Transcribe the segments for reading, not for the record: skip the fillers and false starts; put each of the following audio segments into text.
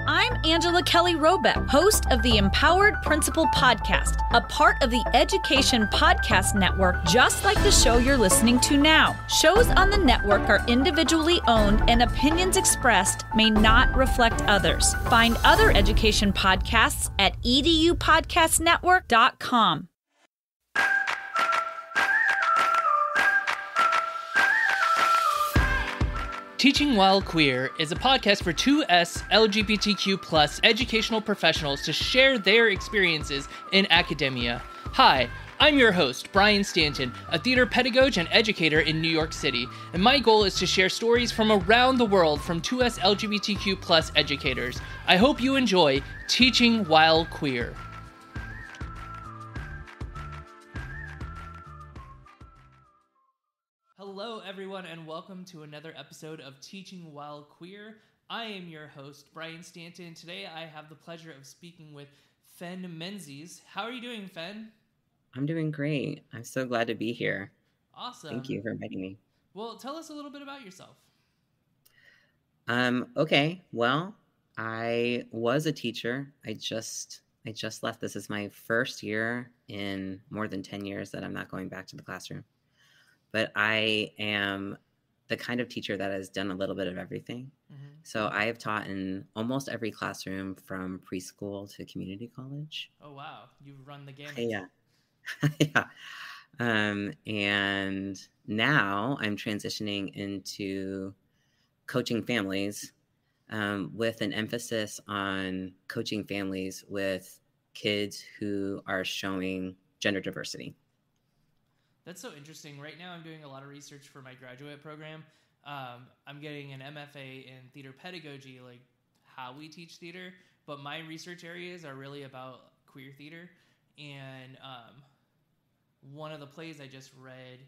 I'm Angela Kelly Robeck, host of the Empowered Principal Podcast, a part of the Education Podcast Network, just like the show you're listening to now. Shows on the network are individually owned, and opinions expressed may not reflect others. Find other education podcasts at edupodcastnetwork.com. Teaching While Queer is a podcast for 2S LGBTQ+ educational professionals to share their experiences in academia. Hi, I'm your host, Brian Stanton, a theater pedagogue and educator in New York City, and my goal is to share stories from around the world from 2S LGBTQ+ educators. I hope you enjoy Teaching While Queer. Hello, everyone, and welcome to another episode of Teaching While Queer. I am your host, Brian Stanton. Today, I have the pleasure of speaking with Finn Menzies. How are you doing, Finn? I'm doing great. I'm so glad to be here. Awesome. Thank you for inviting me. Well, tell us a little bit about yourself. Okay. Well, I was a teacher. I just left. This is my first year in more than 10 years that I'm not going back to the classroom. But I am the kind of teacher that has done a little bit of everything. Mm-hmm. So I have taught in almost every classroom from preschool to community college. Oh, wow. You've run the gamut. Yeah. Yeah. And now I'm transitioning into coaching families with an emphasis on coaching families with kids who are showing gender diversity. That's so interesting. Right now, I'm doing a lot of research for my graduate program. I'm getting an MFA in theater pedagogy, like how we teach theater, but my research areas are really about queer theater. And one of the plays I just read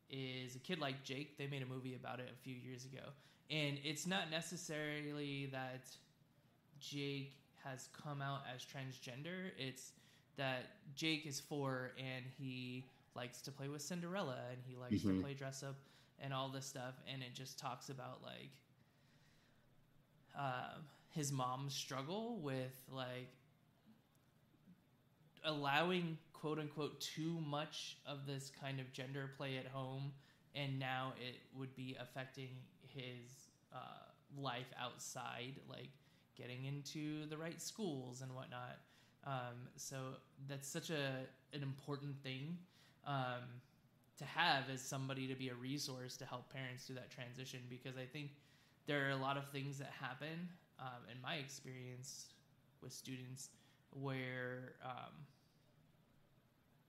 is A Kid Like Jake. They made a movie about it a few years ago. And it's not necessarily that Jake has come out as transgender. It's that Jake is 4 and he likes to play with Cinderella and he likes to play dress up and all this stuff, and it just talks about like his mom's struggle with like allowing quote unquote too much of this kind of gender play at home, and now it would be affecting his life outside, like getting into the right schools and whatnot. So that's such an important thing to have as somebody to be a resource to help parents through that transition, because I think there are a lot of things that happen in my experience with students where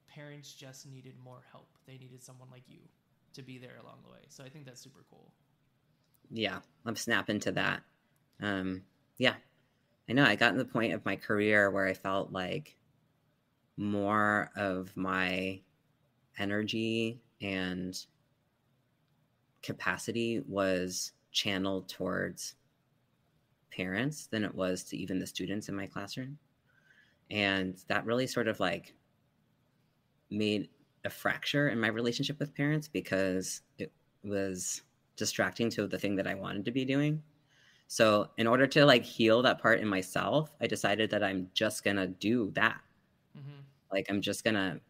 parents just needed more help. They needed someone like you to be there along the way. So I think that's super cool. Yeah, I'm snapping to that. Yeah, I know I got to the point of my career where I felt like more of my energy and capacity was channeled towards parents than it was to even the students in my classroom. And that really sort of like made a fracture in my relationship with parents because it was distracting to the thing that I wanted to be doing. So in order to like heal that part in myself, I decided that I'm just gonna do that. Mm-hmm. Like I'm just gonna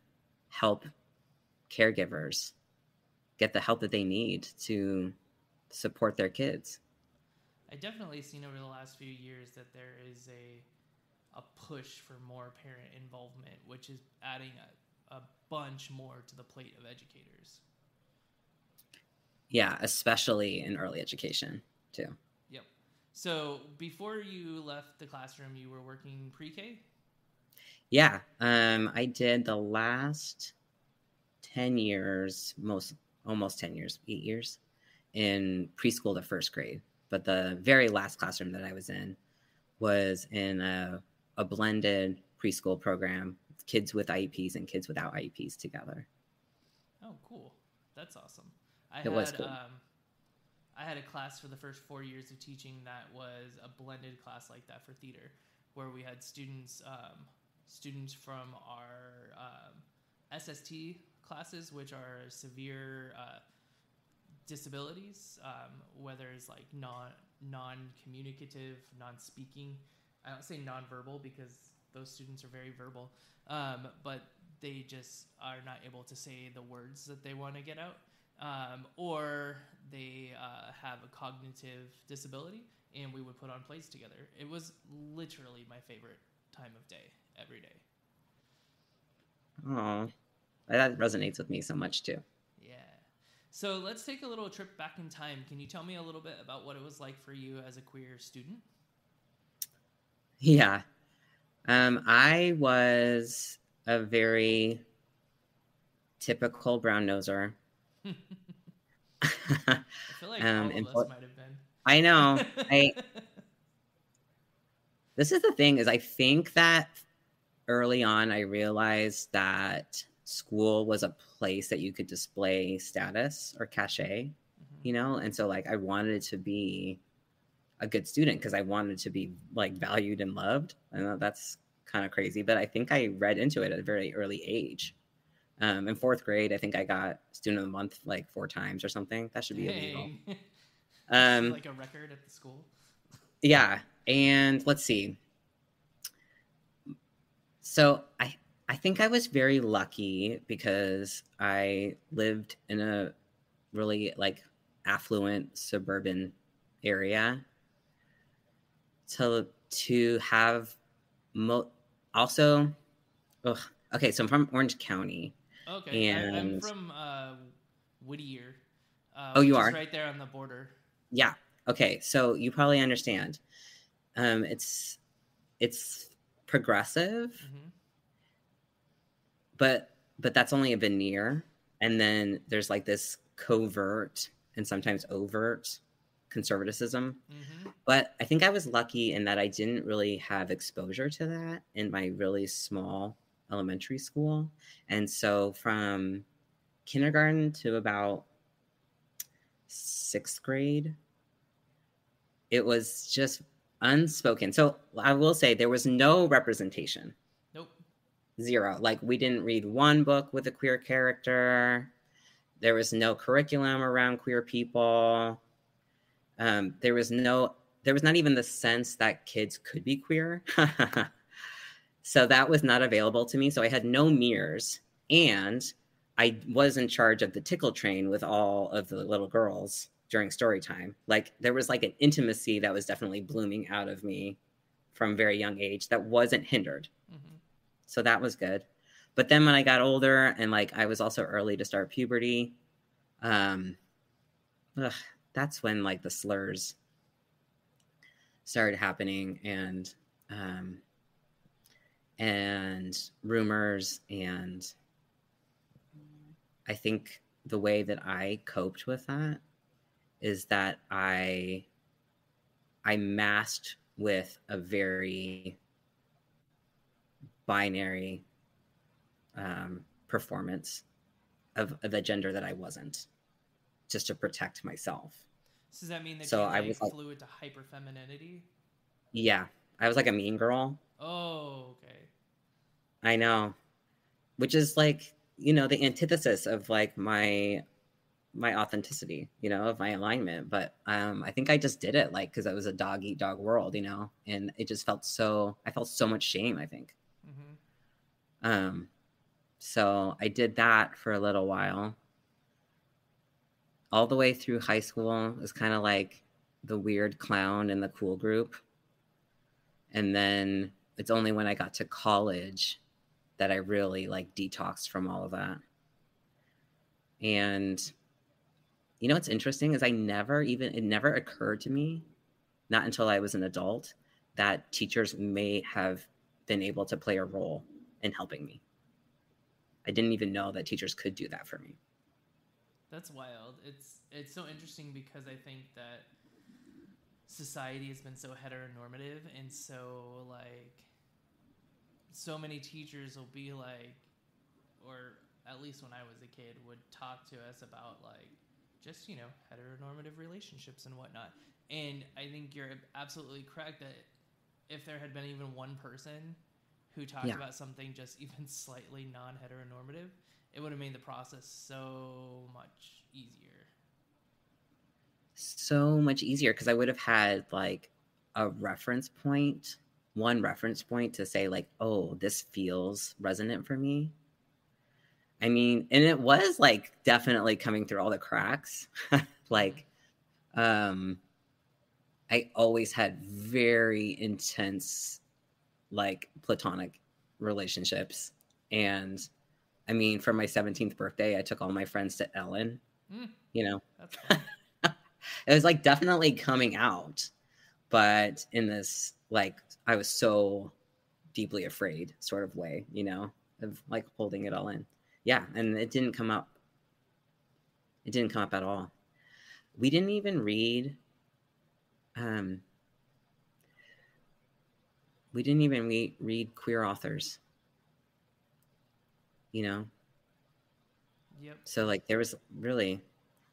help caregivers get the help that they need to support their kids. I definitely seen over the last few years that there is a push for more parent involvement, which is adding a bunch more to the plate of educators. Yeah, especially in early education too. Yep. So before you left the classroom, you were working pre-K? Yeah, I did the last 10 years, almost 10 years, 8 years in preschool to first grade. But the very last classroom that I was in was in a blended preschool program, kids with IEPs and kids without IEPs together. Oh, cool. That's awesome. Was cool. I had a class for the first 4 years of teaching that was a blended class like that for theater, where we had students from our SST classes, which are severe disabilities, whether it's like non-communicative, non-speaking I don't say nonverbal because those students are very verbal, but they just are not able to say the words that they want to get out, or they have a cognitive disability, and we would put on plays together. It was literally my favorite time of day, every day. Oh, that resonates with me so much too. Yeah. So let's take a little trip back in time. Can you tell me a little bit about what it was like for you as a queer student? Yeah. I was a very typical brown noser. I feel like all of us might have been. I know. This is the thing, is I think that early on I realized that school was a place that you could display status or cachet, you know? And so like I wanted to be a good student because I wanted to be like valued and loved. I know that's kind of crazy, but I think I read into it at a very early age. In fourth grade, I think I got student of the month like 4 times or something. That should be illegal. Like a record at the school. Yeah. And let's see. So I think I was very lucky because I lived in a really like affluent suburban area to have also. Okay, so I'm from Orange County. Okay, and I'm from Whittier. You are? Right there on the border. Yeah. Okay, so you probably understand. It's progressive, but that's only a veneer, and then there's like this covert and sometimes overt conservatism. But I think I was lucky in that I didn't really have exposure to that in my really small elementary school. And so from kindergarten to about 6th grade, it was just unspoken. So I will say there was no representation. Nope. 0. Like we didn't read one book with a queer character. There was no curriculum around queer people. There was not even the sense that kids could be queer. So that was not available to me. So I had no mirrors, and I was in charge of the tickle train with all of the little girls during story time. Like there was like an intimacy that was definitely blooming out of me from a very young age that wasn't hindered. So that was good. But then when I got older and like I was also early to start puberty, that's when like the slurs started happening and rumors. And I think the way that I coped with that is that I masked with a very binary performance of the gender that I wasn't, just to protect myself. So does that mean that you was fluid to hyperfemininity? Yeah, I was like a mean girl. Oh, okay. I know, which is like, you know, the antithesis of like my authenticity, you know, of my alignment. But I think I just did it like because it was a dog eat dog world, you know, and it just felt I felt so much shame, I think. So I did that for a little while. All the way through high school, it was kind of like the weird clown in the cool group. And then it's only when I got to college that I really like detoxed from all of that. And you know what's interesting is it never occurred to me, not until I was an adult, that teachers may have been able to play a role in helping me. I didn't even know that teachers could do that for me. That's wild. It's so interesting because I think that society has been so heteronormative, and so like so many teachers will be like, or at least when I was a kid, would talk to us about like just, you know, heteronormative relationships and whatnot. And I think you're absolutely correct that if there had been even one person who talked about something just even slightly non-heteronormative, it would have made the process so much easier. So much easier because I would have had like a reference point one reference point to say like, oh, this feels resonant for me. I mean, and it was like definitely coming through all the cracks. Like, I always had very intense, like, platonic relationships. And I mean, for my 17th birthday, I took all my friends to Ellen, you know. That's fun. It was like definitely coming out, but in this, like, I was so deeply afraid sort of way, you know, of like holding it all in. Yeah. And it didn't come up. It didn't come up at all. We didn't even read, read queer authors, you know? Yep. So like there was really,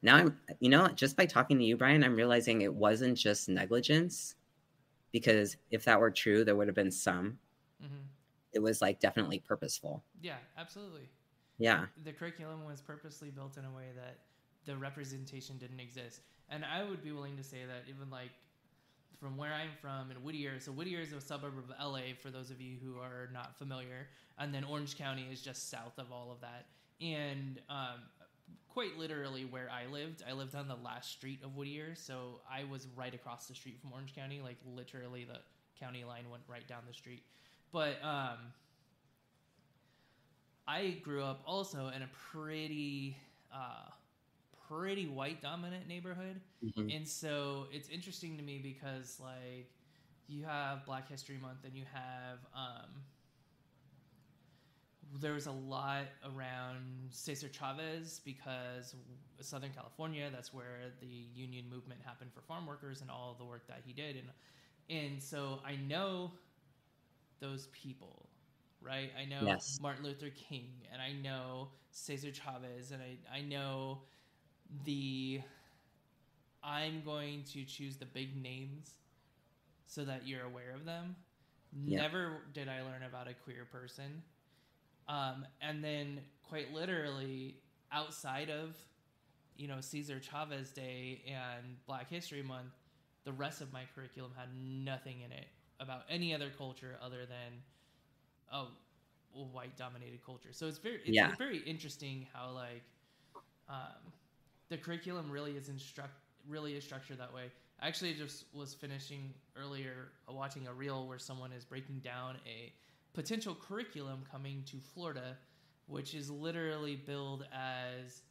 now I'm, you know, just by talking to you, Brian, I'm realizing it wasn't just negligence, because if that were true, there would have been some. It was like definitely purposeful. Yeah, absolutely. Yeah. The curriculum was purposely built in a way that the representation didn't exist. And I would be willing to say that even like from where I'm from in Whittier, so Whittier is a suburb of LA for those of you who are not familiar, and then Orange County is just south of all of that. And quite literally where I lived on the last street of Whittier, so I was right across the street from Orange County, like literally the county line went right down the street. But I grew up also in a pretty white dominant neighborhood. And so it's interesting to me because like you have Black History Month and you have there was a lot around Cesar Chavez because Southern California, that's where the union movement happened for farm workers and all the work that he did. And so I know those people, right? I know Martin Luther King, and I know Cesar Chavez, and I know I'm going to choose the big names so that you're aware of them. Never did I learn about a queer person. And then quite literally outside of, you know, Cesar Chavez Day and Black History Month, the rest of my curriculum had nothing in it about any other culture other than a white dominated culture. So it's very interesting how like the curriculum really is structured that way. I actually just was finishing earlier watching a reel where someone is breaking down a potential curriculum coming to Florida, which is literally billed as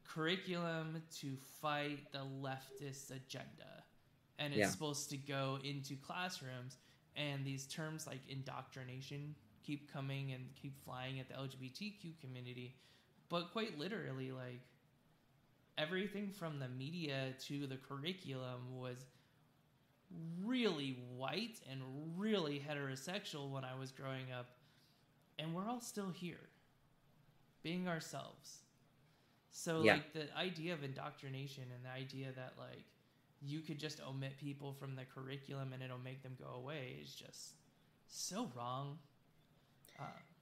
curriculum to fight the leftist agenda. And it's supposed to go into classrooms, and these terms like indoctrination keep coming and keep flying at the LGBTQ community. But quite literally, like, everything from the media to the curriculum was really white and really heterosexual when I was growing up. And we're all still here, being ourselves. So, like, the idea of indoctrination and the idea that, like, you could just omit people from the curriculum and it'll make them go away is just so wrong.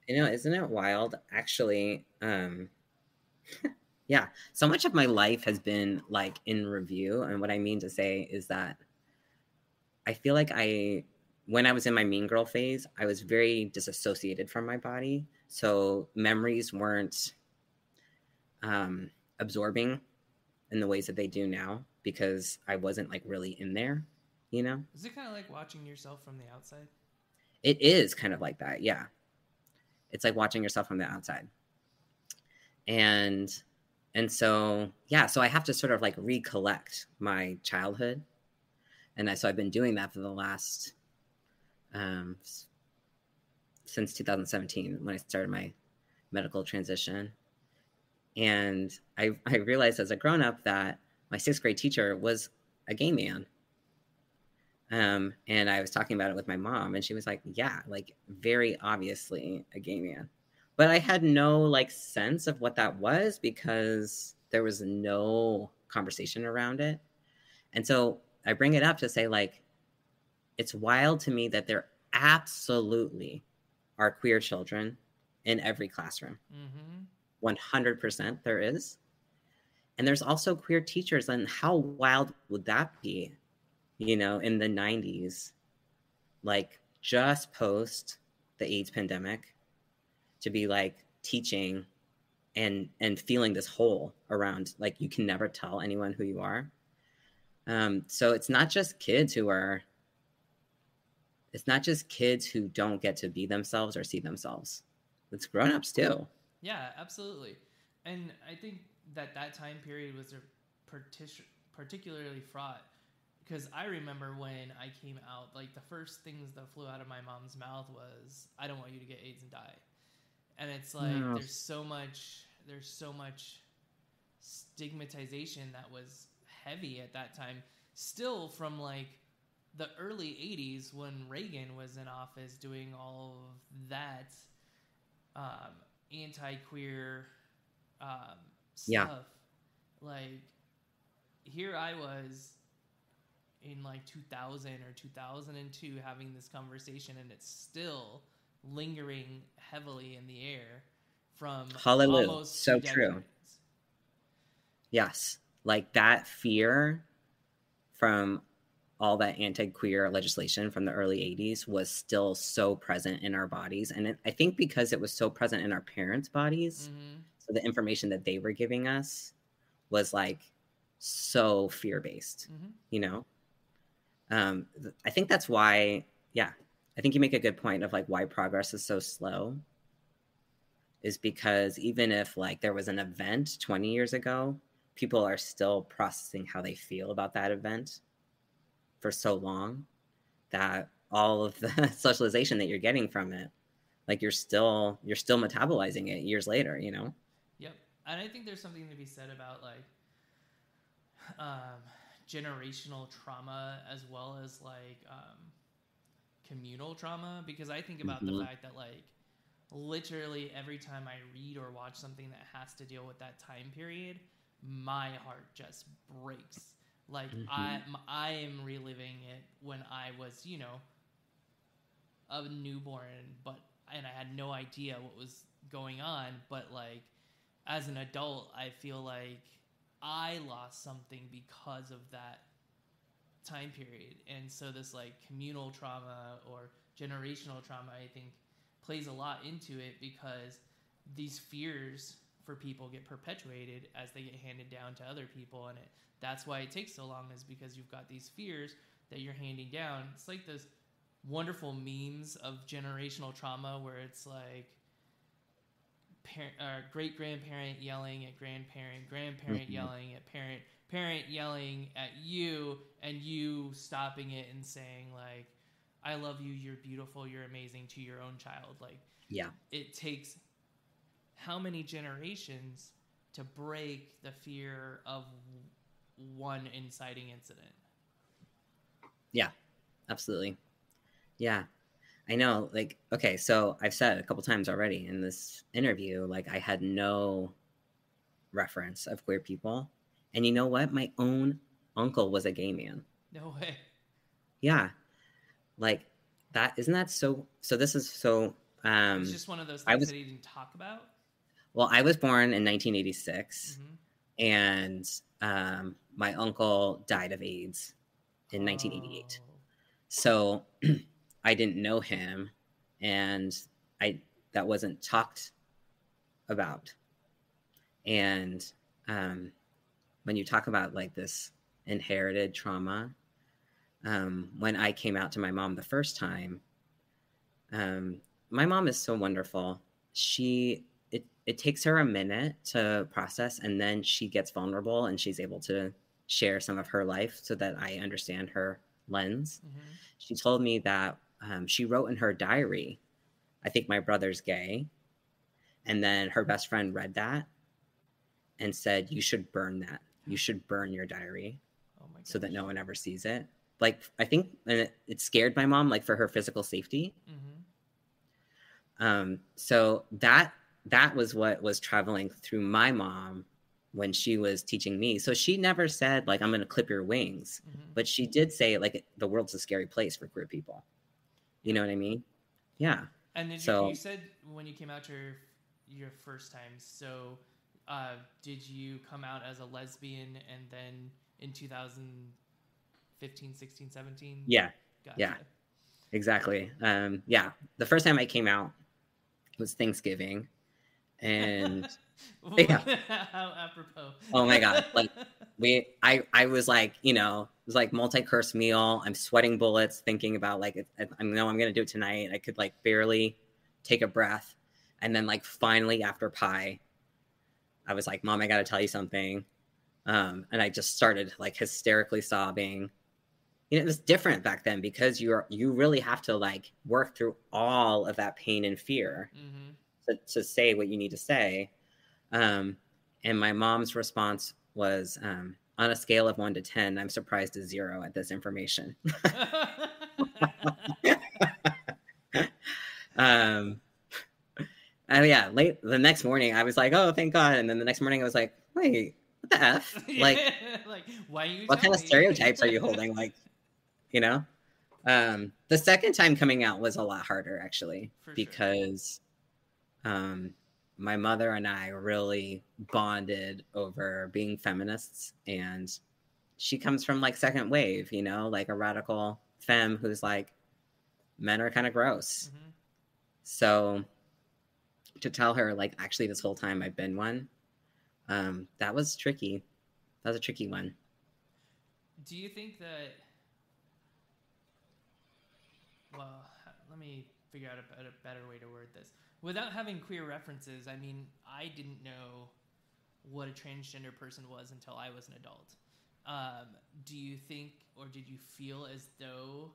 You know, isn't it wild? Actually, yeah, so much of my life has been like in review. And what I mean to say is that I feel like when I was in my mean girl phase, I was very disassociated from my body. So memories weren't absorbing in the ways that they do now, because I wasn't like really in there, you know? Is it kind of like watching yourself from the outside? It is kind of like that, yeah. It's like watching yourself from the outside. And so, yeah, so I have to sort of like recollect my childhood. And so I've been doing that for the last, since 2017, when I started my medical transition. And I realized as a grown-up that my 6th grade teacher was a gay man. And I was talking about it with my mom, and she was like, yeah, like very obviously a gay man. But I had no like sense of what that was because there was no conversation around it. And so I bring it up to say, like, it's wild to me that there absolutely are queer children in every classroom. 100% there is. And there's also queer teachers. And how wild would that be, you know, in the 90s? Like, just post the AIDS pandemic to be like teaching and feeling this hole around, like, you can never tell anyone who you are. So it's not just kids who don't get to be themselves or see themselves. It's grown-ups too. Yeah, absolutely. And I think that time period was particularly fraught, because I remember when I came out, like, the first things that flew out of my mom's mouth was, "I don't want you to get AIDS and die." And it's like, No. there's so much stigmatization that was heavy at that time, still from like the early 80s when Reagan was in office doing all of that anti-queer stuff. Like, here I was in like 2000 or 2002 having this conversation, and it's still lingering heavily in the air from Hallelujah. almost So 2 decades. true. Yes. Like, that fear from all that anti-queer legislation from the early 80s was still so present in our bodies. And I think because it was so present in our parents' bodies, so the information that they were giving us was like so fear-based, you know? I think that's why, I think you make a good point of like why progress is so slow, is because even if like there was an event 20 years ago, people are still processing how they feel about that event for so long that all of the socialization that you're getting from it, like you're still metabolizing it years later, you know? Yep. And I think there's something to be said about like generational trauma as well as like communal trauma, because I think about the fact that like literally every time I read or watch something that has to deal with that time period, my heart just breaks. Like I am reliving it when I was, you know, a newborn, and I had no idea what was going on. But like as an adult, I feel like I lost something because of that time period. And so this like communal trauma or generational trauma, I think, plays a lot into it, because these fears for people get perpetuated as they get handed down to other people, and that's why it takes so long, is because you've got these fears that you're handing down. It's like those wonderful memes of generational trauma where it's like great-grandparent yelling at grandparent, grandparent yelling at parent, parent yelling at you, and you stopping it and saying like, "I love you, you're beautiful, you're amazing," to your own child. Like, it takes how many generations to break the fear of one inciting incident? Yeah, absolutely. Yeah, I know. Like, okay, so I've said a couple times already in this interview, like, I had no reference of queer people. And you know what? My own uncle was a gay man. No way. Yeah. Like, that, isn't that so this is so It's just one of those things that he didn't talk about. Well, I was born in 1986, and my uncle died of AIDS in 1988. So I didn't know him, and that wasn't talked about. And when you talk about like this inherited trauma, when I came out to my mom the first time, my mom is so wonderful. It takes her a minute to process, and then she gets vulnerable and she's able to share some of her life so that I understand her lens. She told me that she wrote in her diary, "I think my brother's gay." And then her best friend read that and said, "You should burn that. You should burn your diary so that no one ever sees it." Like, I think it scared my mom, like, for her physical safety. So that was what was traveling through my mom when she was teaching me. So she never said like, "I'm going to clip your wings," but she did say like, the world's a scary place for queer people. You know what I mean? Yeah. And you said when you came out to your first time, so did you come out as a lesbian and then in 2015, 16, 17? Yeah. Gotcha. Yeah. Exactly. Yeah. The first time I came out was Thanksgiving. And yeah. How apropos. Oh my God. Like I was like, you know, it was like multi-course meal. I'm sweating bullets thinking about like, I know I'm going to do it tonight. I could like barely take a breath. And then like finally after pie, I was like, Mom, I got to tell you something. And I just started like hysterically sobbing. You know, it was different back then because you really have to like work through all of that pain and fear to say what you need to say. And my mom's response was, on a scale of 1 to 10, I'm surprised to 0 at this information. Yeah, late the next morning, I was like, oh, thank God. And then the next morning I was like, wait, what the F? Like, like, why are you what kind of stereotypes are you holding? Like, you know? The second time coming out was a lot harder, actually, because my mother and I really bonded over being feminists. And she comes from like second wave, you know, like a radical femme who's like, men are kind of gross. So to tell her, like, actually, this whole time I've been one, that was tricky. That was a tricky one. Do you think that, well, let me figure out a better way to word this. Without having queer references, I mean, I didn't know what a transgender person was until I was an adult. Do you think, or did you feel as though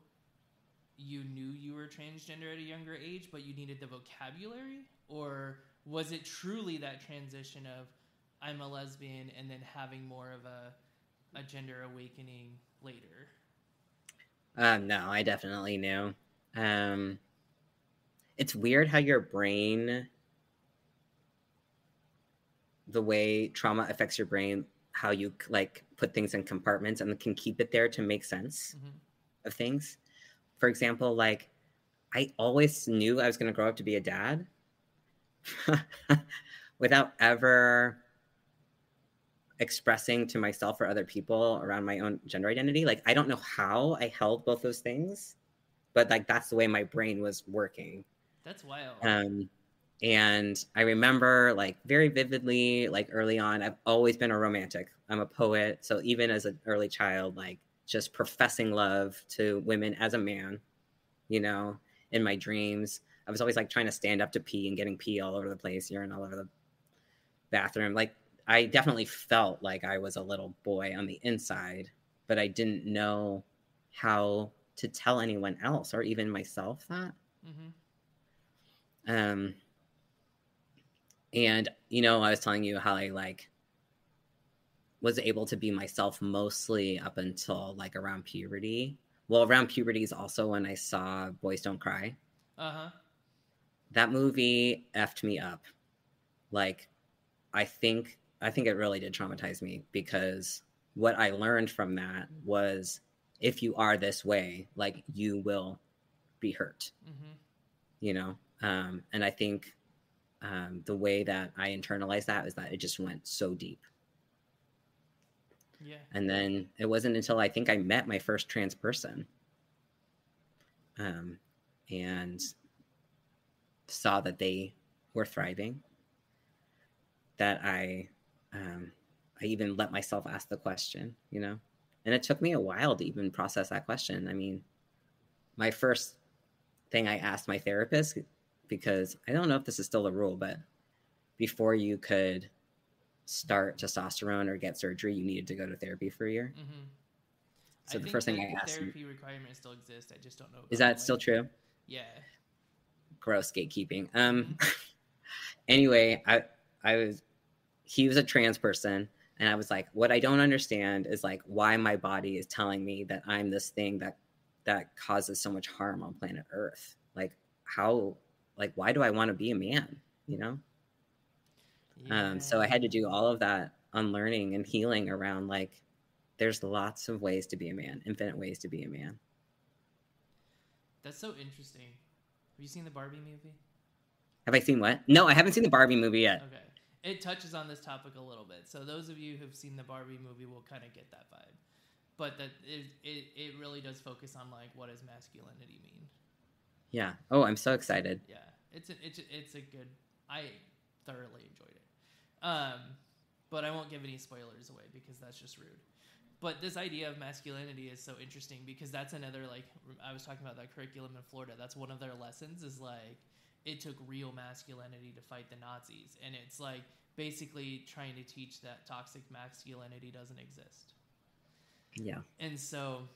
you knew you were transgender at a younger age, but you needed the vocabulary? Or was it truly that transition of, I'm a lesbian, and then having more of a gender awakening later? No, I definitely knew. It's weird how your brain, the way trauma affects your brain, how you like put things in compartments and can keep it there to make sense of things. For example, like I always knew I was going to grow up to be a dad without ever expressing to myself or other people around my own gender identity. Like, I don't know how I held both those things, but like, that's the way my brain was working. That's wild. And I remember like very vividly, like early on, I've always been a romantic. I'm a poet. So even as an early child, like just professing love to women as a man, you know, in my dreams, I was always like trying to stand up to pee and getting pee all over the place, urine all over the bathroom. Like I definitely felt like I was a little boy on the inside, but I didn't know how to tell anyone else or even myself that. And, you know, I was telling you how I like was able to be myself mostly up until like around puberty. Well, around puberty is also when I saw Boys Don't Cry. That movie effed me up. Like, I think it really did traumatize me, because what I learned from that was, if you are this way, like you will be hurt, you know? And I think the way that I internalized that is that it just went so deep. Yeah. And then it wasn't until I think I met my first trans person and saw that they were thriving, that I even let myself ask the question, you know? And it took me a while to even process that question. I mean, my first thing I asked my therapist, because I don't know if this is still a rule, but before you could start testosterone or get surgery, you needed to go to therapy for a year. So the first thing I asked, therapy requirement still exists. I just don't know. Is that still true? Yeah. Gross gatekeeping. Anyway, he was a trans person, and I was like, what I don't understand is like why my body is telling me that I'm this thing that causes so much harm on planet Earth. Like how, like, why do I want to be a man, you know? Yeah. So I had to do all of that unlearning and healing around like, there's lots of ways to be a man, infinite ways to be a man. That's so interesting. Have you seen the Barbie movie? Have I seen what? No, I haven't seen the Barbie movie yet. Okay. It touches on this topic a little bit. So those of you who've seen the Barbie movie will kind of get that vibe. But that it really does focus on like, what does masculinity mean? Yeah. Oh, I'm so excited. Yeah, it's a good. I thoroughly enjoyed it. But I won't give any spoilers away because that's just rude. But this idea of masculinity is so interesting because that's another, like, I was talking about that curriculum in Florida. That's one of their lessons is like, it took real masculinity to fight the Nazis. And it's like basically trying to teach that toxic masculinity doesn't exist. Yeah. And so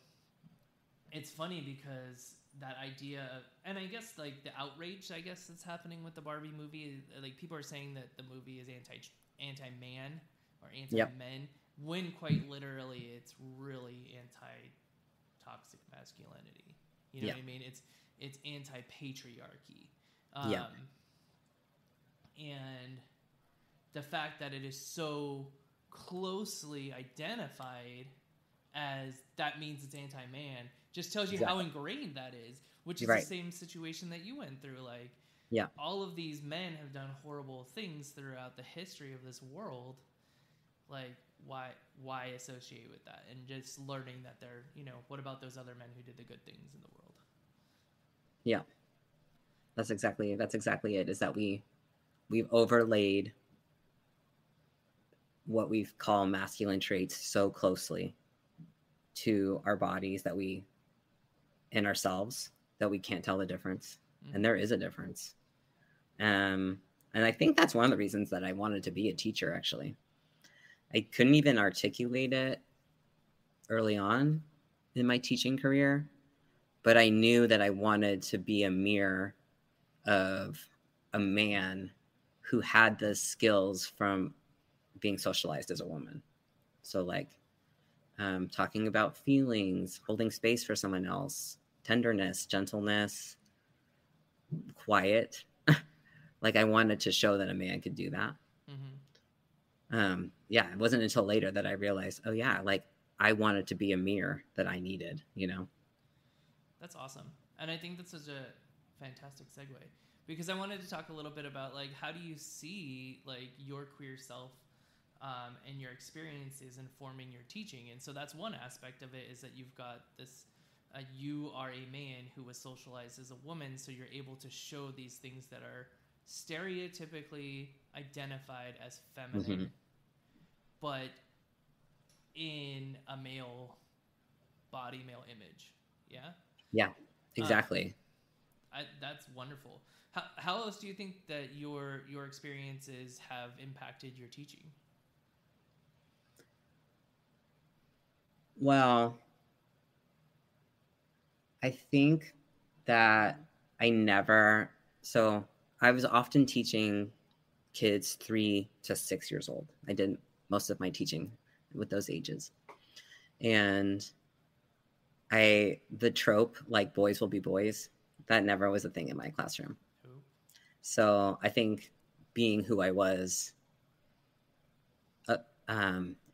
it's funny because that idea of, and I guess like the outrage, I guess that's happening with the Barbie movie. Like people are saying that the movie is anti-man or anti-men, when quite literally it's really anti-toxic masculinity. You know what I mean? It's anti-patriarchy. And the fact that it is so closely identified as that means it's anti-man just tells you how ingrained that is, which is the same situation that you went through. Like, all of these men have done horrible things throughout the history of this world. Like, why associate with that? And just learning that they're, what about those other men who did the good things in the world? Yeah. That's exactly it, is that we've overlaid what we call masculine traits so closely to our bodies and ourselves that we can't tell the difference. Mm-hmm. And there is a difference. And I think that's one of the reasons that I wanted to be a teacher, actually. I couldn't even articulate it early on in my teaching career, but I knew that I wanted to be a mirror of a man who had the skills from being socialized as a woman. So like talking about feelings, holding space for someone else, tenderness, gentleness, quiet. Like I wanted to show that a man could do that. Mm-hmm. It wasn't until later that I realized, like I wanted to be a mirror that I needed, That's awesome. And I think that's such a fantastic segue because I wanted to talk a little bit about like, how do you see like your queer self and your experiences informing your teaching? And so that's one aspect of it, is that you've got this, you are a man who was socialized as a woman, so you're able to show these things that are stereotypically identified as feminine, but in a male body, male image. Yeah, exactly. That's wonderful. How else do you think that your experiences have impacted your teaching? Well, I think that I was often teaching kids 3 to 6 years old. I did most of my teaching with those ages. And the trope, like boys will be boys, that never was a thing in my classroom. Ooh. So I think being who I was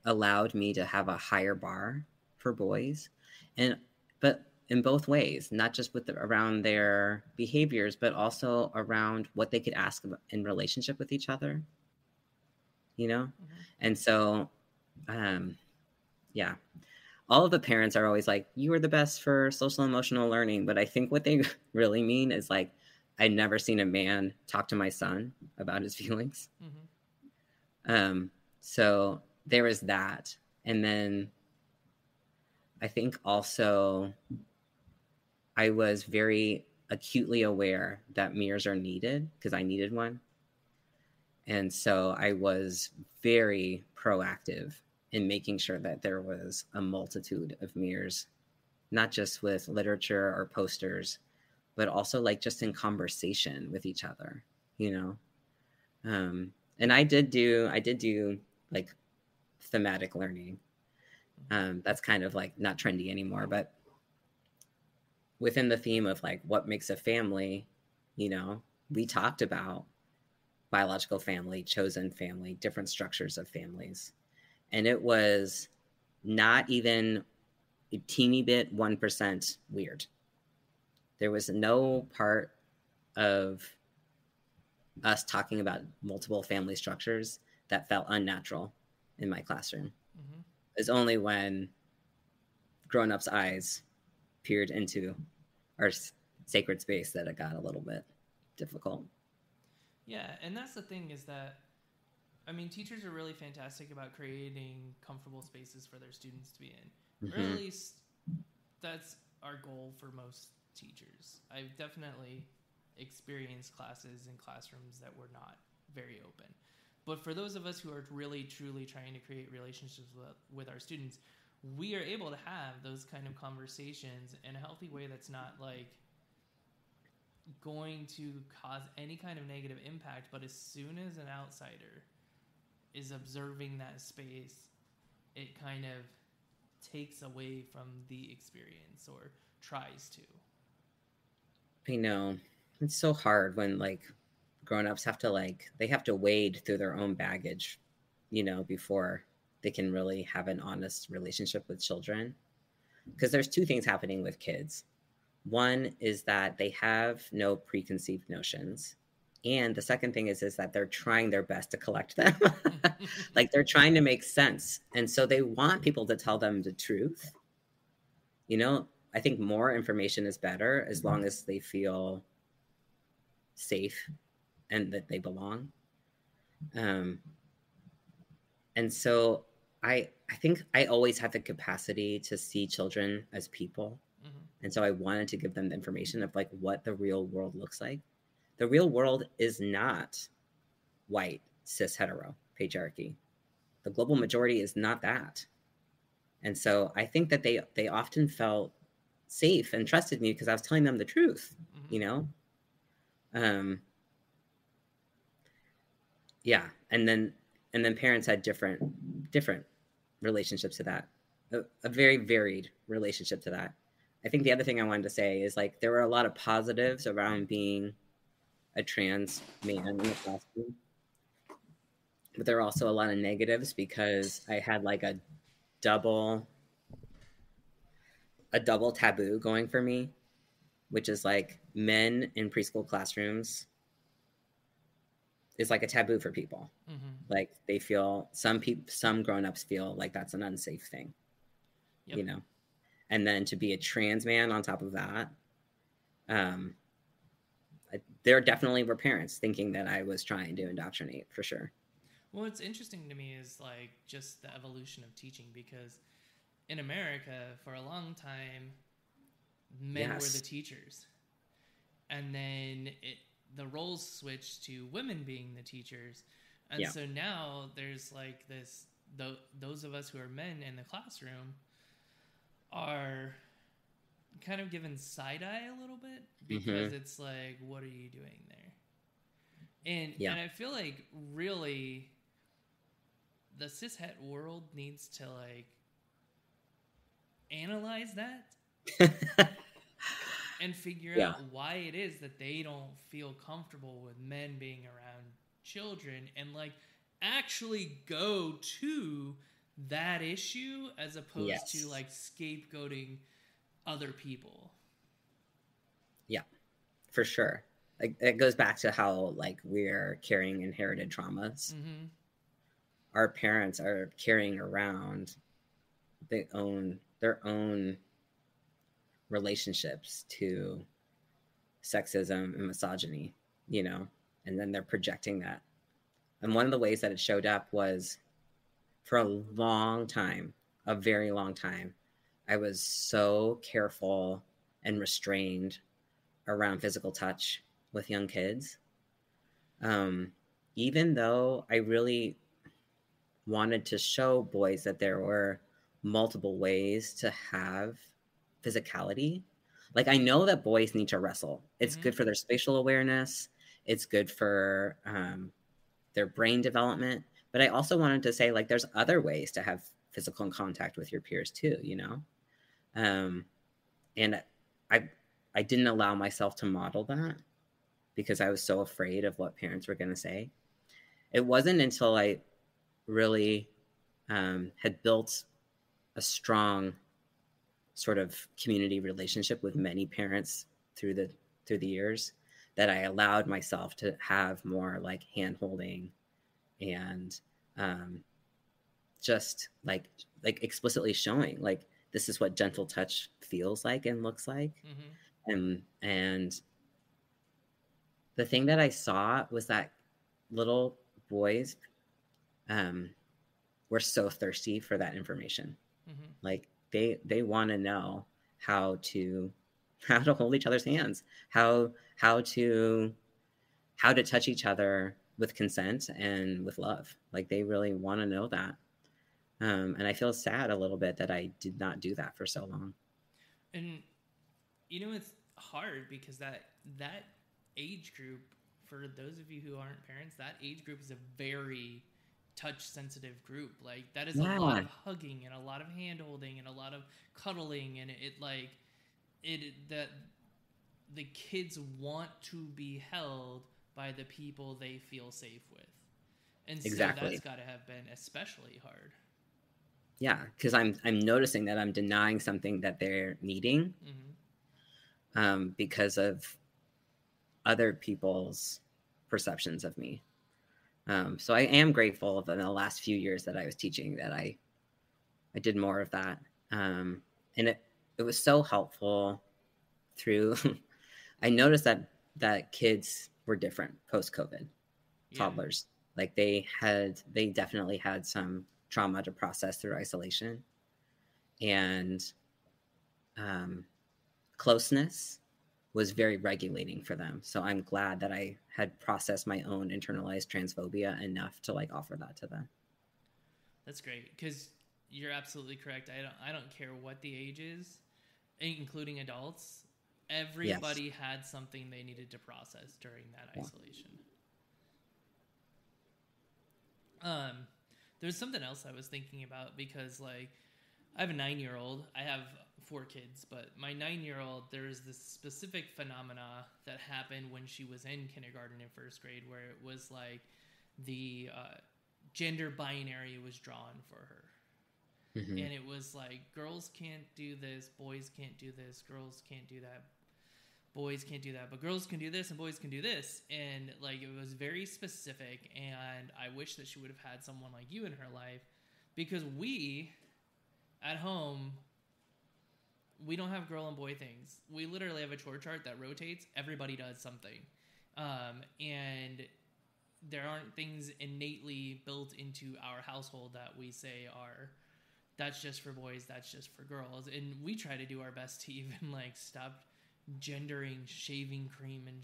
allowed me to have a higher bar for boys, but in both ways, not just around their behaviors, but also around what they could ask about in relationship with each other, Mm-hmm. And so, all of the parents are always like, you are the best for social emotional learning. But I think what they really mean is like, I've never seen a man talk to my son about his feelings. Mm-hmm. So there is that. And then I think also I was very acutely aware that mirrors are needed because I needed one. And so I was very proactive in making sure that there was a multitude of mirrors, not just with literature or posters, but also like just in conversation with each other, And I did do like thematic learning. That's kind of like not trendy anymore, but within the theme of like what makes a family, we talked about biological family, chosen family, different structures of families. And it was not even a teeny bit 1% weird. There was no part of us talking about multiple family structures that felt unnatural in my classroom. Mm-hmm. It's only when grown-ups' eyes peered into sacred space that it got a little bit difficult. Yeah, and that's the thing is that, I mean, teachers are really fantastic about creating comfortable spaces for their students to be in. Or at least that's our goal for most teachers. I've definitely experienced classes and classrooms that were not very open. But for those of us who are really, truly trying to create relationships with our students, we are able to have those kind of conversations in a healthy way that's not like going to cause any kind of negative impact. But as soon as an outsider is observing that space, it kind of takes away from the experience or tries to. I know. It's so hard when like grown-ups have to they have to wade through their own baggage, before they can really have an honest relationship with children. Because there's two things happening with kids. One is that they have no preconceived notions. And the second thing is that they're trying their best to collect them. Like they're trying to make sense. And so they want people to tell them the truth. I think more information is better as long as they feel safe and that they belong. And so I think I always had the capacity to see children as people. And so I wanted to give them the information of like what the real world looks like. The real world is not white, cis, hetero, patriarchy. The global majority is not that. And so I think that they often felt safe and trusted me because I was telling them the truth, Yeah. And then parents had different relationships to that, a very varied relationship to that. I think the other thing I wanted to say is like, there were a lot of positives around being a trans man in the classroom, but there are also a lot of negatives because I had like a double taboo going for me, which is like men in preschool classrooms is like a taboo for people. Like they feel, some grown-ups feel like that's an unsafe thing, and then to be a trans man on top of that, there definitely were parents thinking that I was trying to indoctrinate, for sure. Well, what's interesting to me is like just the evolution of teaching, because in America for a long time, men were the teachers, and then the roles switched to women being the teachers. And so now there's like this, those of us who are men in the classroom are kind of given side eye a little bit because it's like, what are you doing there? And I feel like really the cishet world needs to like analyze that and figure out why it is that they don't feel comfortable with men being around children, and like actually go to that issue as opposed to like scapegoating other people. Yeah, for sure. Like it goes back to how like we're carrying inherited traumas. Our parents are carrying around their own relationships to sexism and misogyny, and then they're projecting that. And one of the ways that it showed up was for a long time, a very long time, I was so careful and restrained around physical touch with young kids. Even though I really wanted to show boys that there were multiple ways to have physicality. Like I know that boys need to wrestle. It's good for their spatial awareness. It's good for their brain development. But I also wanted to say like there's other ways to have physical contact with your peers too, and I didn't allow myself to model that because I was so afraid of what parents were going to say. It wasn't until I really had built a strong sort of community relationship with many parents through the years that I allowed myself to have more like hand holding and just like explicitly showing like this is what gentle touch feels like and looks like. And the thing that I saw was that little boys were so thirsty for that information. Mm-hmm. Like they want to know how to hold each other's hands, how to touch each other with consent and with love. Like they really want to know that. And I feel sad a little bit that I did not do that for so long. And it's hard because that age group, for those of you who aren't parents, that age group is a very touch sensitive group. Like that is a lot of hugging and a lot of hand holding and a lot of cuddling, and that the kids want to be held by the people they feel safe with. And so that's got to have been especially hard. Yeah, because I'm noticing that I'm denying something that they're needing, because of other people's perceptions of me. So I am grateful that in the last few years that I was teaching that I did more of that. And it was so helpful through, I noticed that kids were different post-COVID, toddlers. Like they definitely had some trauma to process through isolation, and closeness was very regulating for them. So I'm glad that I had processed my own internalized transphobia enough to like offer that to them. That's great, because you're absolutely correct. I don't care what the age is, including adults. Everybody had something they needed to process during that isolation. There's something else I was thinking about, because like I have a 9-year-old. I have 4 kids, but my 9-year-old, there's this specific phenomena that happened when she was in kindergarten and first grade, where it was like the gender binary was drawn for her. Mm-hmm. And it was like, girls can't do this, boys can't do this, girls can't do that, boys can't do that, but girls can do this and boys can do this. And like, it was very specific, and I wish that she would have had someone like you in her life, because we at home, we don't have girl and boy things. We literally have a chore chart that rotates. Everybody does something. And there aren't things innately built into our household that we say are, that's just for boys, that's just for girls. And we try to do our best to even like stop gendering shaving cream and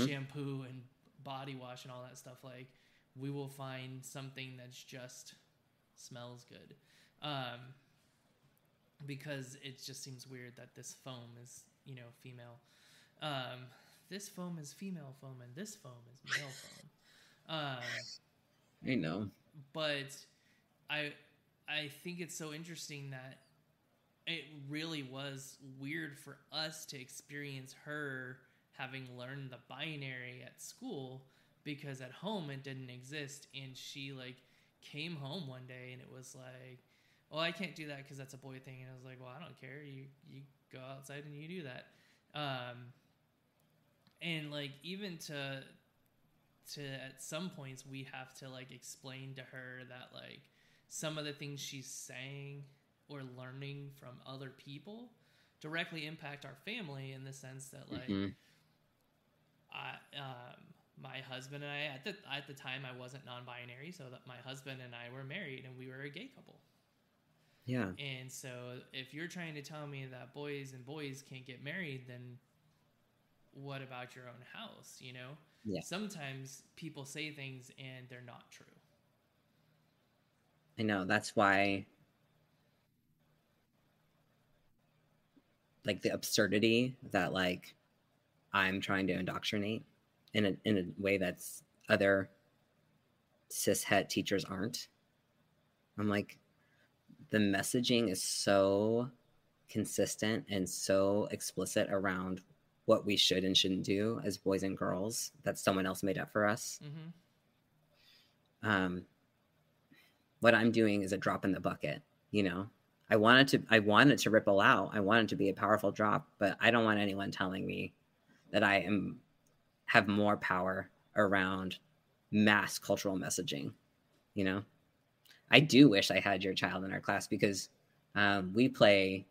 shampoo and body wash and all that stuff. Like, we will find something that's just smells good. Because it just seems weird that this foam is, female. This foam is female foam and this foam is male foam. I know. But I think it's so interesting that it really was weird for us to experience her having learned the binary at school, because at home it didn't exist. And she like came home one day and it was like, well, I can't do that because that's a boy thing. And I was like, well, I don't care. You go outside and you do that. And like, even to at some points we have to like explain to her that like some of the things she's saying or learning from other people directly impact our family, in the sense that like, my husband and I, at the time I wasn't non-binary, so that my husband and I were married and we were a gay couple. Yeah. And so if you're trying to tell me that boys and boys can't get married, then what about your own house, Yeah. Sometimes people say things and they're not true. I know. That's why, like, the absurdity that, like, I'm trying to indoctrinate in a way that's other cis-het teachers aren't. I'm like, the messaging is so consistent and so explicit around what we should and shouldn't do as boys and girls that someone else made up for us. Mm-hmm. What I'm doing is a drop in the bucket, I wanted to ripple out. I wanted to be a powerful drop, but I don't want anyone telling me that I have more power around mass cultural messaging, I do wish I had your child in our class, because we play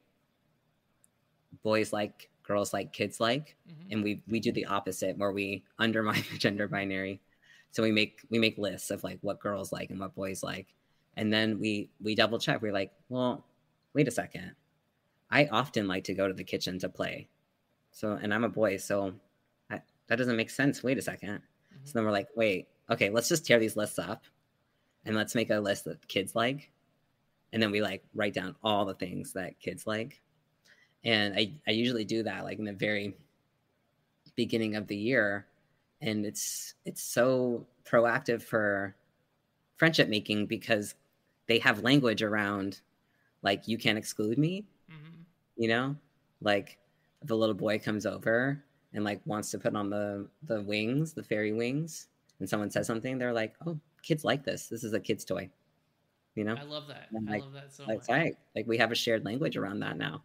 boys like girls like, kids like, and we do the opposite where we undermine the gender binary. So we make lists of like what girls like and what boys like, and then we double check. We're like, well, wait a second. I often like to go to the kitchen to play. So, and I'm a boy, so that doesn't make sense. Wait a second. So then we're like, wait, okay, let's just tear these lists up and let's make a list that kids like. And then we like write down all the things that kids like. And I usually do that like in the very beginning of the year. And it's so proactive for friendship making because they have language around like, you can't exclude me, you know, like the little boy comes over and like wants to put on the wings, the fairy wings, and someone says something, they're like, oh, kids like this. This is a kid's toy, you know? I love that. And I love that so much. That's right. Like we have a shared language around that now.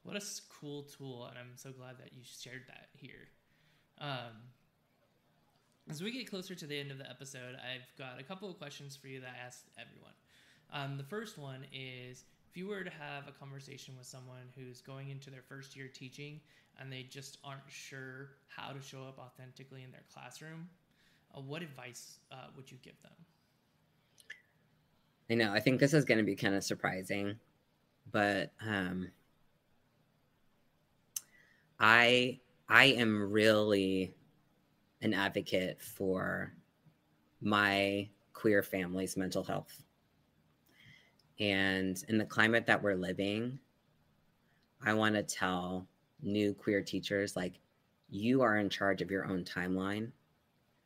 What a cool tool, and I'm so glad that you shared that here. As we get closer to the end of the episode, I've got a couple of questions for you that I asked everyone. The first one is, if you were to have a conversation with someone who's going into their first year teaching and they just aren't sure how to show up authentically in their classroom, what advice would you give them? I know, I think this is going to be kind of surprising, but I am really an advocate for my queer family's mental health. And in the climate that we're living, I want to tell new queer teachers, like, you are in charge of your own timeline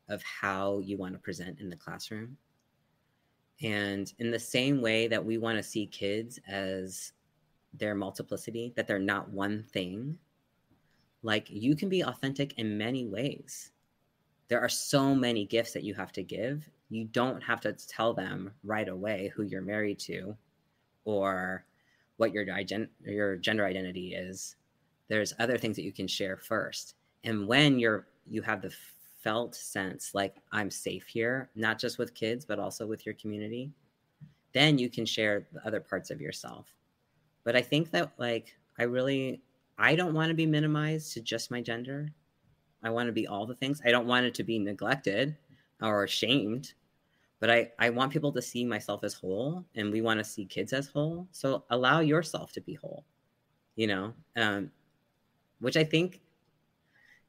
of how you want to present in the classroom. And in the same way that we want to see kids as their multiplicity, that they're not one thing, like, you can be authentic in many ways. There are so many gifts that you have to give. You don't have to tell them right away who you're married to or what your gender identity is. There's other things that you can share first. And when you have the felt sense, like, I'm safe here, not just with kids, but also with your community, then you can share the other parts of yourself. But I think that, like, I don't want to be minimized to just my gender. I want to be all the things. I don't want it to be neglected or shamed, but I want people to see myself as whole, and we want to see kids as whole. So allow yourself to be whole, you know, which I think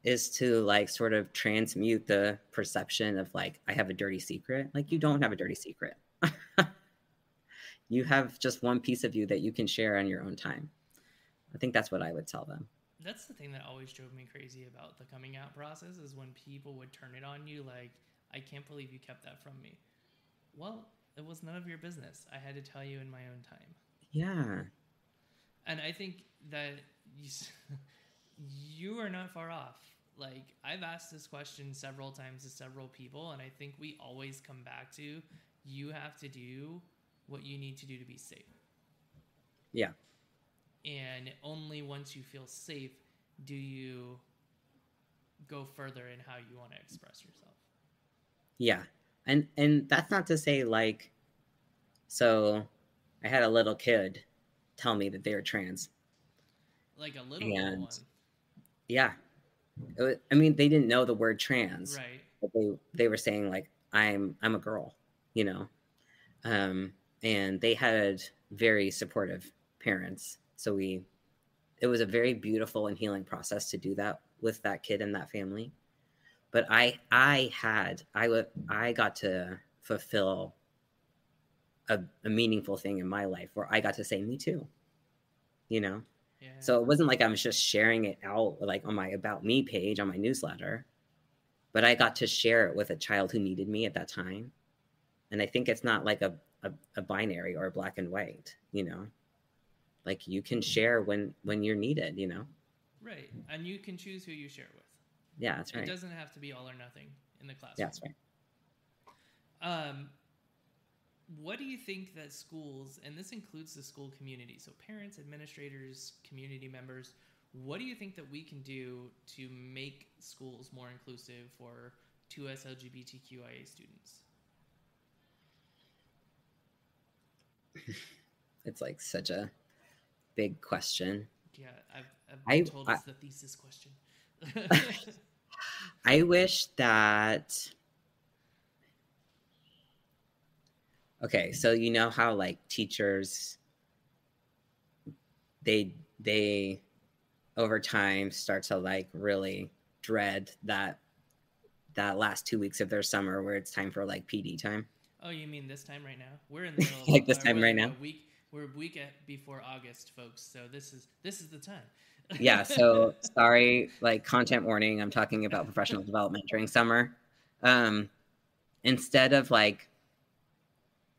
is to, like, sort of transmute the perception of, like, I have a dirty secret. Like, you don't have a dirty secret. You have just one piece of you that you can share on your own time. I think that's what I would tell them. That's the thing that always drove me crazy about the coming out process, is when people would turn it on you like, I can't believe you kept that from me. Well, it was none of your business. I had to tell you in my own time. Yeah. And I think that you are not far off. Like, I've asked this question several times to several people, and I think we always come back to, you have to do what you need to do to be safe. Yeah. And only once you feel safe do you go further in how you want to express yourself. Yeah. And that's not to say, like, so I had a little kid tell me that they were trans. Like a little one. Yeah. I mean, they didn't know the word trans. Right. But they were saying, like, I'm a girl, you know. And they had very supportive parents. So it was a very beautiful and healing process to do that with that kid and that family. But I got to fulfill a meaningful thing in my life where I got to say, me too, you know? Yeah. So it wasn't like I was just sharing it out, like, on my About Me page on my newsletter, but I got to share it with a child who needed me at that time. And I think it's not like a binary or a black and white, you know? Like, you can share when you're needed, you know? Right. And you can choose who you share with. Yeah, that's right. It doesn't have to be all or nothing in the classroom. Yeah, that's right. What do you think that schools, and this includes the school community, so parents, administrators, community members, what do you think that we can do to make schools more inclusive for 2S LGBTQIA students? It's like such a big question. Yeah, I've I, been told it's the thesis question. I wish that. Okay, so you know how like teachers, they over time start to like really dread that last 2 weeks of their summer where it's time for like PD time. Oh, you mean this time right now? We're in the middle of Like this time right now. We're a week before August, folks. So this is the time. Yeah. So sorry, like content warning. I'm talking about professional development during summer. Instead of like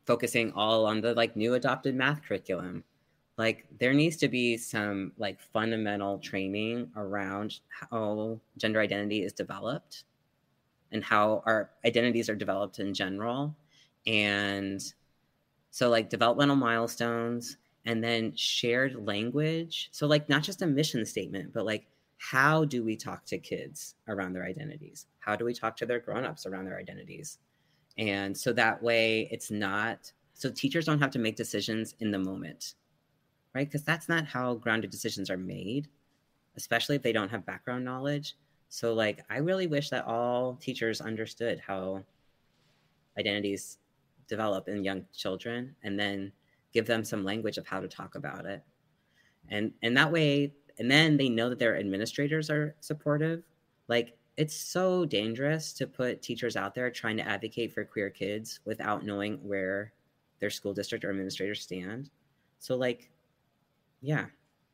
focusing all on the like new adopted math curriculum, like there needs to be some like fundamental training around how gender identity is developed and how our identities are developed in general. And so like developmental milestones and then shared language. So like not just a mission statement, but like how do we talk to kids around their identities? How do we talk to their grownups around their identities? And so that way it's not, so teachers don't have to make decisions in the moment, right? Because that's not how grounded decisions are made, especially if they don't have background knowledge. So like, I really wish that all teachers understood how identities develop in young children and then give them some language of how to talk about it. And that way, and then they know that their administrators are supportive. Like it's so dangerous to put teachers out there trying to advocate for queer kids without knowing where their school district or administrators stand. So like, yeah,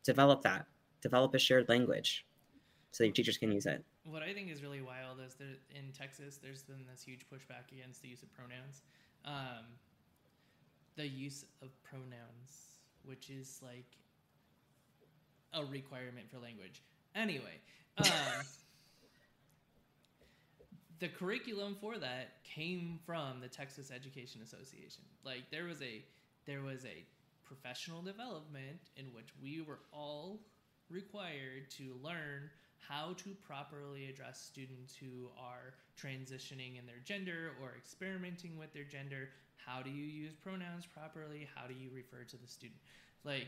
develop a shared language so your teachers can use it. What I think is really wild is that in Texas, there's been this huge pushback against the use of pronouns. The use of pronouns, which is like a requirement for language. Anyway, the curriculum for that came from the Texas Education Association. Like there was a professional development in which we were all required to learn how to properly address students who are transitioning in their gender or experimenting with their gender. How do you use pronouns properly? How do you refer to the student? Like,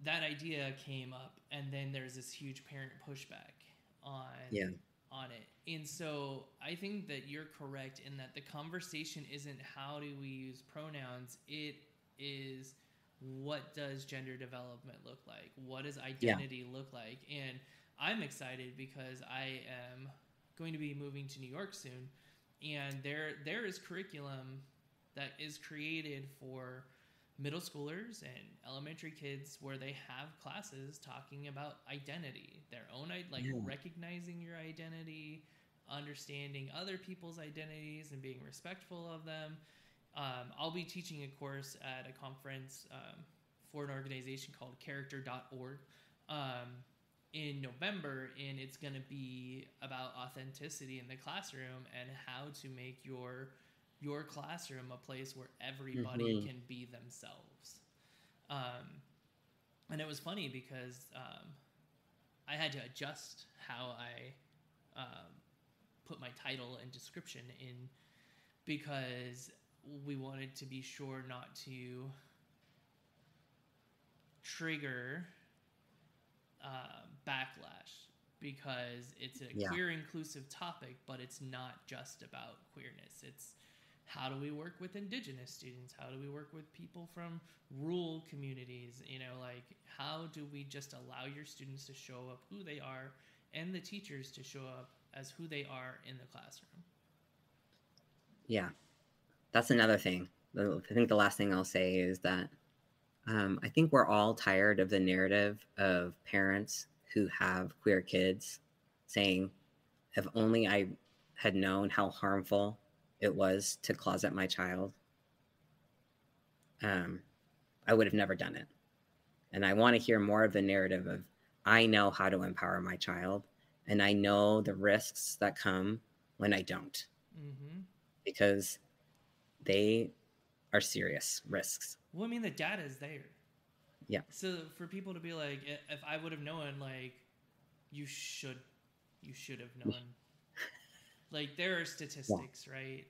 that idea came up, and then there's this huge parent pushback on it. And so I think that you're correct in that the conversation isn't how do we use pronouns, it is what does gender development look like? What does identity look like? And I'm excited because I am going to be moving to New York soon, and there is curriculum that is created for middle schoolers and elementary kids where they have classes talking about identity, their own, like recognizing your identity, understanding other people's identities and being respectful of them. I'll be teaching a course at a conference for an organization called character.org in November, and it's going to be about authenticity in the classroom and how to make your classroom a place where everybody can be themselves. And it was funny because I had to adjust how I put my title and description in, because we wanted to be sure not to trigger backlash, because it's a queer inclusive topic, but it's not just about queerness. It's how do we work with Indigenous students? How do we work with people from rural communities? You know, like how do we just allow your students to show up who they are and the teachers to show up as who they are in the classroom? Yeah, that's another thing. I think the last thing I'll say is that I think we're all tired of the narrative of parents who have queer kids saying, if only I had known how harmful it was to closet my child, I would have never done it. And I want to hear more of the narrative of, I know how to empower my child, and I know the risks that come when I don't. Because they are serious risks. Well, I mean, the data is there. Yeah. So for people to be like, if I would have known, like, you should have known. Like, there are statistics, right?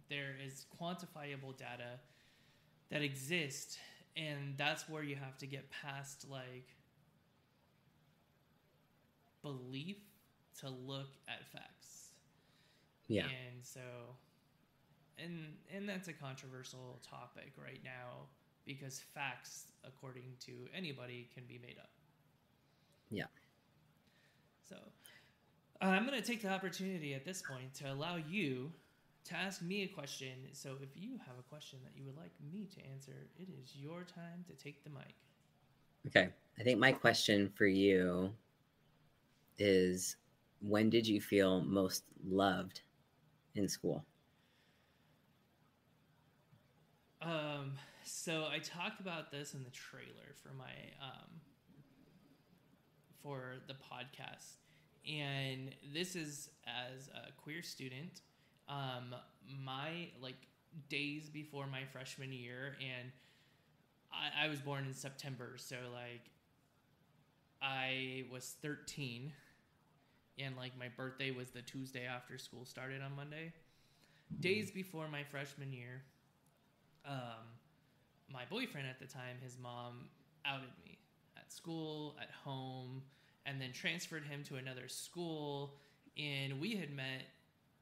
There is quantifiable data that exist, And that's where you have to get past like belief to look at facts. Yeah. And so, and that's a controversial topic right now because facts, according to anybody, can be made up. Yeah. So I'm going to take the opportunity at this point to allow you to ask me a question. So if you have a question that you would like me to answer, it is your time to take the mic. Okay. I think my question for you is, when did you feel most loved in school? So I talked about this in the trailer for my for the podcast, and this is as a queer student. My like days before my freshman year, and I was born in September, so like I was 13, and like my birthday was the Tuesday after school started on Monday. Days before my freshman year, my boyfriend at the time, his mom outed me at school, at home, and then transferred him to another school. And we had met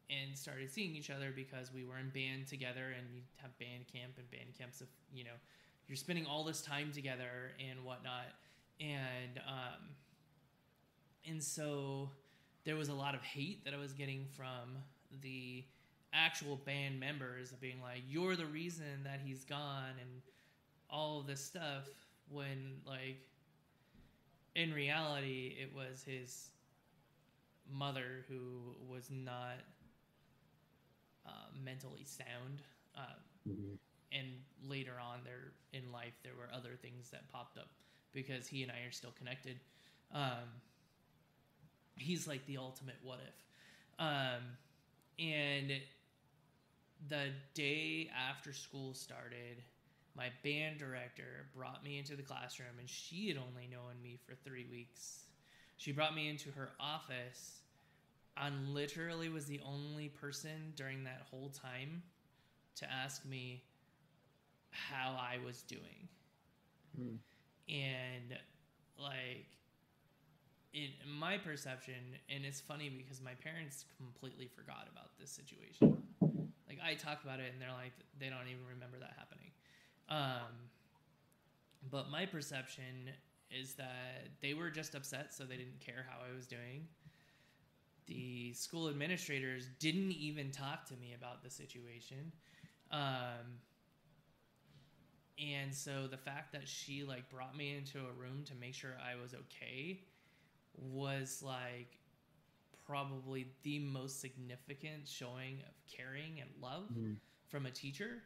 and started seeing each other because we were in band together, and you have band camp, and band camps of, you know, you're spending all this time together and whatnot. And so there was a lot of hate that I was getting from the actual band members of being like, you're the reason that he's gone and all of this stuff, when like in reality it was his mother who was not mentally sound, and later on there in life there were other things that popped up because he and I are still connected. He's like the ultimate what if. And the day after school started, my band director brought me into the classroom, and she had only known me for 3 weeks. She brought me into her office and literally was the only person during that whole time to ask me how I was doing. And like, in my perception, and it's funny because my parents completely forgot about this situation. Like, I talk about it and they're like, they don't even remember that happening. But my perception is that they were just upset, so they didn't care how I was doing. The school administrators didn't even talk to me about the situation. And so the fact that she like brought me into a room to make sure I was okay was like probably the most significant showing of caring and love from a teacher.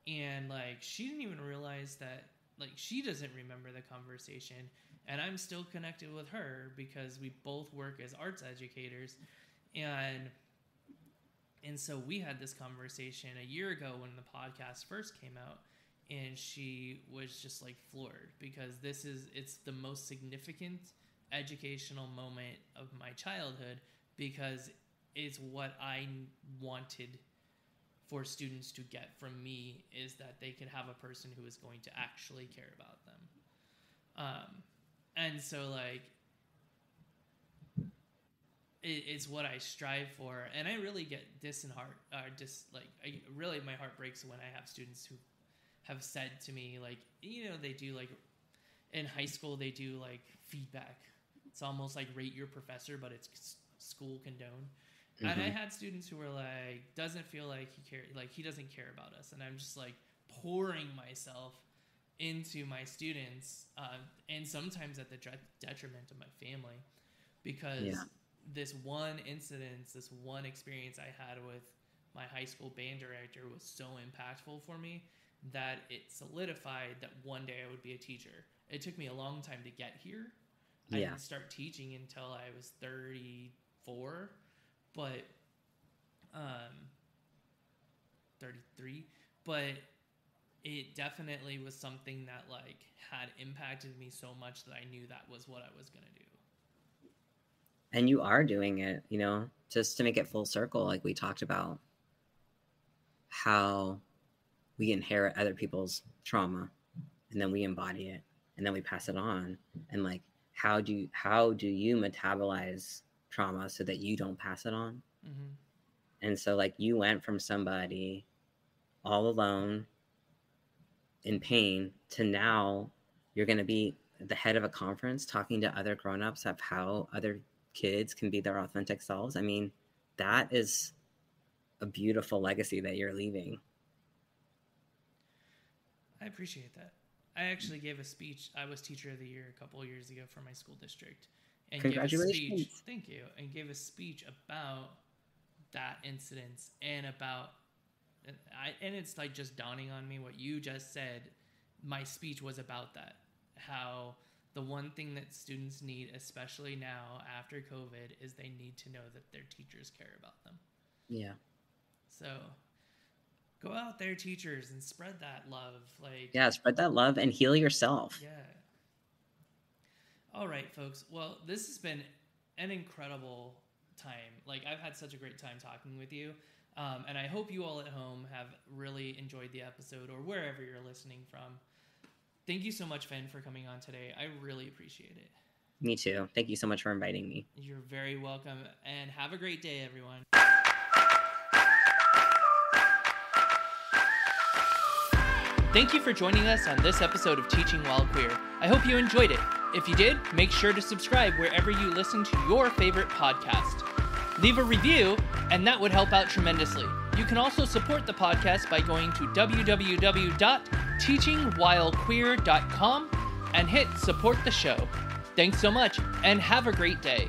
And like, she didn't even realize that, like, she doesn't remember the conversation, and I'm still connected with her because we both work as arts educators. And so we had this conversation a year ago when the podcast first came out, and she was just like floored because it's the most significant educational moment of my childhood, because it's what I wanted for students to get from me, is that they could have a person who is going to actually care about them. And so like, it's what I strive for. And I really get my heart breaks when I have students who have said to me, like, you know, they do like in high school, they do like feedback. It's almost like rate your professor, but it's school condone. And I had students who were like, doesn't feel like he doesn't care about us. And I'm just like pouring myself into my students, and sometimes at the detriment of my family, because this one incident, this one experience I had with my high school band director was so impactful for me that it solidified that one day I would be a teacher. It took me a long time to get here. I didn't start teaching until I was 34. But 33, but it definitely was something that like had impacted me so much that I knew that was what I was going to do. And you are doing it, you know, just to make it full circle. Like we talked about how we inherit other people's trauma and then we embody it, and then we pass it on. And like, how do you metabolize trauma so that you don't pass it on? Mm-hmm. And so like, you went from somebody all alone in pain to now you're going to be the head of a conference talking to other grown-ups of how other kids can be their authentic selves. I mean, that is a beautiful legacy that you're leaving. I appreciate that. I actually gave a speech. I was teacher of the year a couple of years ago for my school district. And Congratulations. Gave a speech, thank you. And gave a speech about that incident and about, and it's like just dawning on me what you just said. My speech was about that. How the one thing that students need, especially now after COVID, is they need to know that their teachers care about them. Yeah. So go out there, teachers, and spread that love. Yeah, spread that love and heal yourself. Yeah. All right, folks. Well, this has been an incredible time. Like, I've had such a great time talking with you. And I hope you all at home have really enjoyed the episode, or wherever you're listening from. Thank you so much, Finn, for coming on today. I really appreciate it. Me too. Thank you so much for inviting me. You're very welcome. And have a great day, everyone. Thank you for joining us on this episode of Teaching While Queer. I hope you enjoyed it. If you did, make sure to subscribe wherever you listen to your favorite podcast. Leave a review, and that would help out tremendously. You can also support the podcast by going to www.teachingwhilequeer.com and hit support the show. Thanks so much, and have a great day.